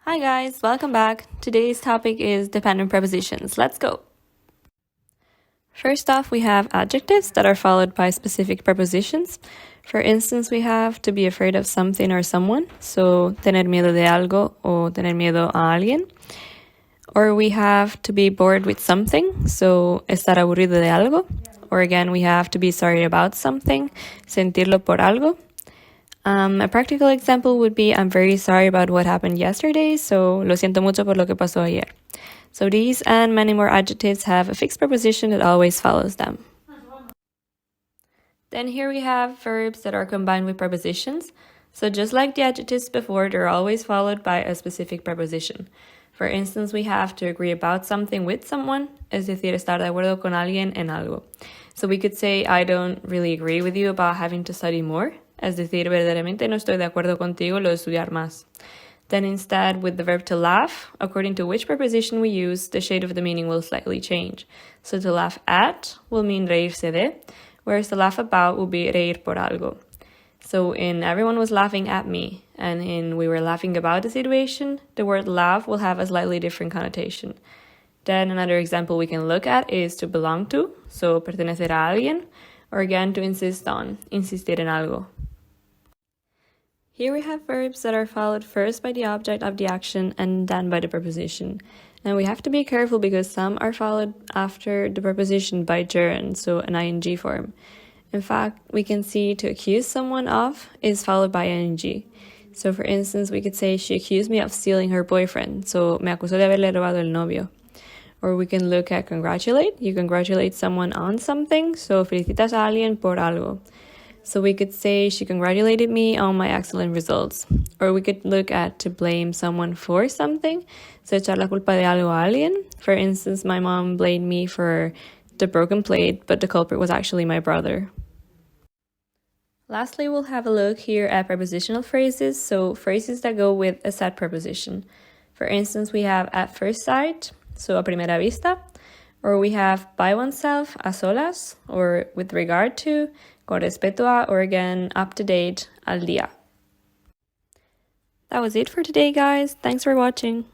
Hi guys, welcome back. Today's topic is dependent prepositions. Let's go. First off, we have adjectives that are followed by specific prepositions. For instance, we have to be afraid of something or someone, so tener miedo de algo o tener miedo a alguien. Or we have to be bored with something, so estar aburrido de algo. Or again, we have to be sorry about something, sentirlo por algo. A practical example would be, I'm very sorry about what happened yesterday, so lo siento mucho por lo que pasó ayer. So these and many more adjectives have a fixed preposition that always follows them. Then here we have verbs that are combined with prepositions. So just like the adjectives before, they're always followed by a specific preposition. For instance, we have to agree about something with someone, es decir, estar de acuerdo con alguien en algo. So we could say, I don't really agree with you about having to study more. Es decir, verdaderamente no estoy de acuerdo contigo lo de estudiar más. Then instead, with the verb to laugh, according to which preposition we use, the shade of the meaning will slightly change. So to laugh at will mean reírse de, whereas to laugh about will be reír por algo. So in everyone was laughing at me, and in we were laughing about the situation, the word laugh will have a slightly different connotation. Then another example we can look at is to belong to, so pertenecer a alguien, or again to insist on, insistir en algo. Here we have verbs that are followed first by the object of the action and then by the preposition. And we have to be careful because some are followed after the preposition by gerund, so an ing form. In fact, we can see to accuse someone of is followed by ing. So for instance, we could say she accused me of stealing her boyfriend, so me acusó de haberle robado el novio. Or we can look at congratulate. You congratulate someone on something, so felicitas a alguien por algo. So we could say she congratulated me on my excellent results. Or we could look at to blame someone for something, so echar la culpa de algo a alguien. For instance, my mom blamed me for the broken plate, but the culprit was actually my brother. Lastly, we'll have a look here at prepositional phrases, so phrases that go with a set preposition. For instance, we have at first sight, so a primera vista, or we have by oneself, a solas, or with regard to, con respecto a, or again, up to date, al día. That was it for today, guys. Thanks for watching.